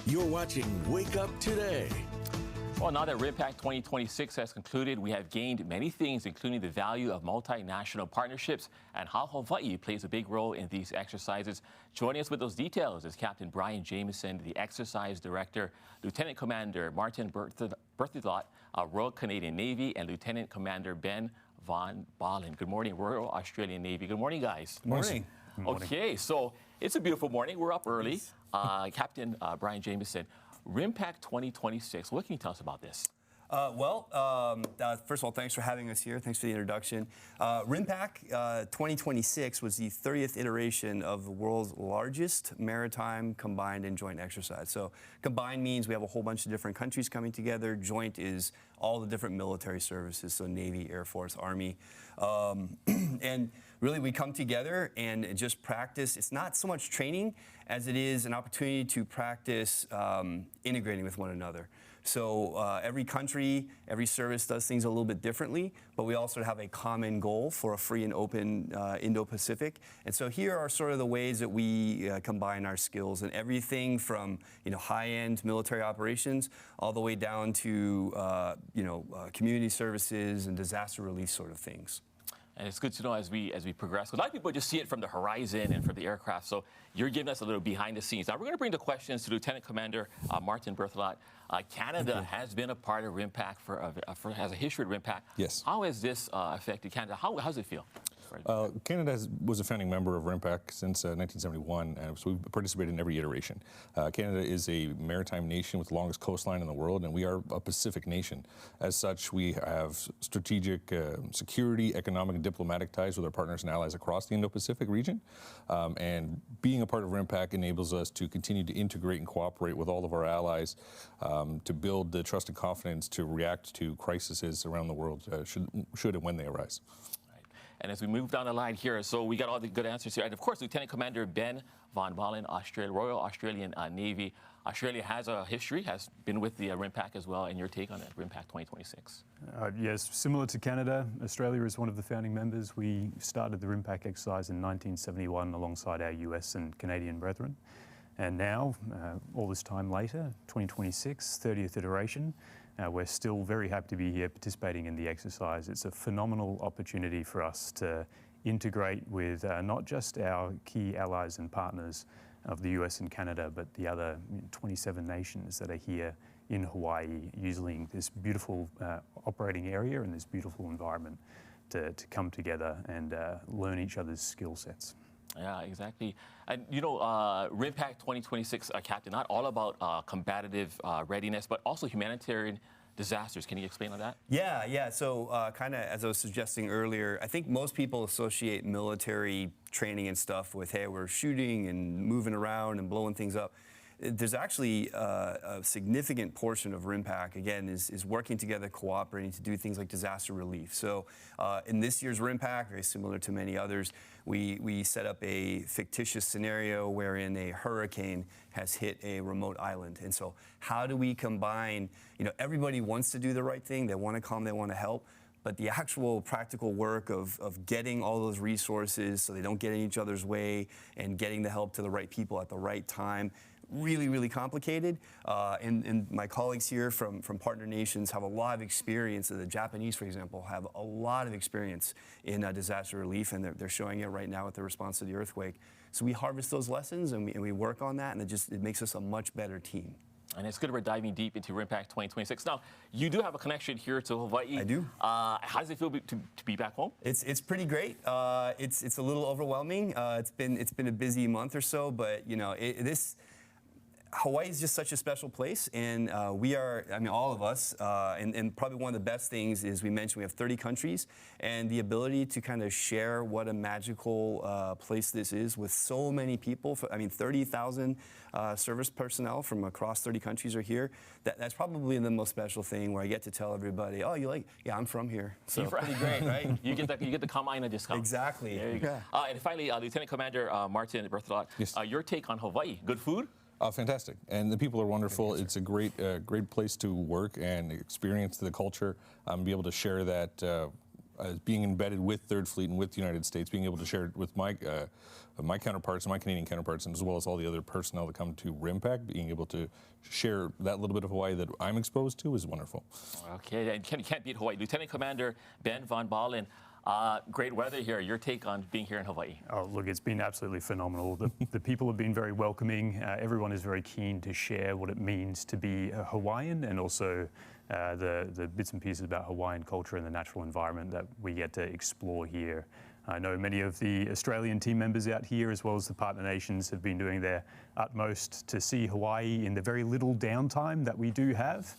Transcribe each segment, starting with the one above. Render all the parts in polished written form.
You're watching Wake Up Today. Well, now that RIMPAC 2026 has concluded, we have gained many things, including the value of multinational partnerships and how Hawaii plays a big role in these exercises. Joining us with those details is Captain Brian Jameson, the Exercise Director, Lieutenant Commander Martin Berthelot, Royal Canadian Navy, and Lieutenant Commander Ben Van Balen. Good morning, Royal Australian Navy. Good morning, guys. Good morning. Good morning. Okay, so it's a beautiful morning. We're up early. Captain Brian Jameson, RIMPAC 2026, what can you tell us about this? First of all, thanks for having us here. Thanks for the introduction. RIMPAC 2026 was the 30th iteration of the world's largest maritime combined and joint exercise. So combined means we have a whole bunch of different countries coming together. Joint is all the different military services, so Navy, Air Force, Army. And really we come together and just practice. It's not so much training as it is an opportunity to practice integrating with one another. So every country, every service does things a little bit differently, but we also have a common goal for a free and open Indo-Pacific. And so here are sort of the ways that we combine our skills, and everything from high-end military operations all the way down to community services and disaster relief sort of things. And it's good to know as we progress. A lot of people just see it from the horizon and from the aircraft. So you're giving us a little behind the scenes. Now we're going to bring the questions to Lieutenant Commander Martin Berthelot. Canada has been a part of RIMPAC has a history of RIMPAC. Yes. How has this affected Canada? How does it feel? Canada was a founding member of RIMPAC since 1971, and so we've participated in every iteration. Canada is a maritime nation with the longest coastline in the world, and we are a Pacific nation. As such, we have strategic security, economic, and diplomatic ties with our partners and allies across the Indo-Pacific region. And being a part of RIMPAC enables us to continue to integrate and cooperate with all of our allies to build the trust and confidence to react to crises around the world should and when they arise. And as we move down the line here, so we got all the good answers here. And of course, Lieutenant Commander Ben Van Balen, Royal Australian Navy. Australia has a history, has been with the RIMPAC as well. And your take on it, RIMPAC 2026? Yes, similar to Canada, Australia is one of the founding members. We started the RIMPAC exercise in 1971 alongside our US and Canadian brethren. And now, all this time later, 2026, 30th iteration, we're still very happy to be here participating in the exercise. It's a phenomenal opportunity for us to integrate with not just our key allies and partners of the US and Canada, but the other 27 nations that are here in Hawaii, using this beautiful operating area and this beautiful environment to come together and learn each other's skill sets. Yeah, exactly. And RIMPAC 2026, Captain, not all about combative readiness, but also humanitarian disasters. Can you explain on that? Yeah. So kind of as I was suggesting earlier, I think most people associate military training and stuff with, hey, we're shooting and moving around and blowing things up. There's actually a significant portion of RIMPAC, again, is working together, cooperating to do things like disaster relief. So in this year's RIMPAC, very similar to many others, we set up a fictitious scenario wherein a hurricane has hit a remote island. And so how do we combine, everybody wants to do the right thing, they want to come, they want to help, but the actual practical work of getting all those resources so they don't get in each other's way and getting the help to the right people at the right time, really, really complicated. And my colleagues here from partner nations have a lot of experience. The Japanese, for example, have a lot of experience in disaster relief, and they're showing it right now with the response to the earthquake. So we harvest those lessons and we work on that, and it makes us a much better team. And it's good we're diving deep into RIMPAC 2026. Now, you do have a connection here to Hawaii. I do. How does it feel to be back home? It's pretty great. It's a little overwhelming. It's been a busy month or so, but Hawaii is just such a special place, and we are, all of us, and probably one of the best things is we mentioned we have 30 countries, and the ability to kind of share what a magical place this is with so many people. 30,000 service personnel from across 30 countries are here. That's probably the most special thing, where I get to tell everybody, oh, yeah, I'm from here. So pretty great, right? You get the Kamaina discount. Exactly. There you go. And finally, Lieutenant Commander Martin Berthelot, yes. Your take on Hawaii. Good food? Fantastic, and the people are wonderful. It's a great place to work and experience the culture. Be able to share that being embedded with Third Fleet and with the United States, being able to share it with my counterparts, my Canadian counterparts, and as well as all the other personnel that come to RIMPAC, being able to share that little bit of Hawaii that I'm exposed to is wonderful. Okay, and you can't beat Hawaii. Lieutenant Commander Ben Von Balen, great weather here. Your take on being here in Hawaii? Oh, look, it's been absolutely phenomenal. The people have been very welcoming. Everyone is very keen to share what it means to be a Hawaiian, and also the bits and pieces about Hawaiian culture and the natural environment that we get to explore here. I know many of the Australian team members out here, as well as the partner nations, have been doing their utmost to see Hawaii in the very little downtime that we do have.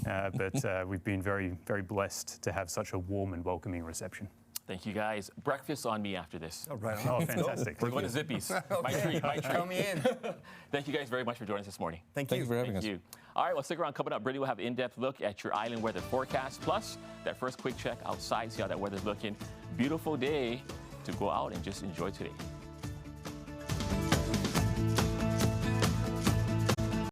But we've been very, very blessed to have such a warm and welcoming reception. Thank you, guys. Breakfast on me after this. Oh, right. Oh, fantastic. We're going to Zippy's. My treat, my treat. Count me in. Thank you guys very much for joining us this morning. Thank you. Thanks for having us. Thank you. All right, well, stick around. Coming up, Brittany will have an in-depth look at your island weather forecast, plus that first quick check outside, see how that weather's looking. Beautiful day to go out and just enjoy today.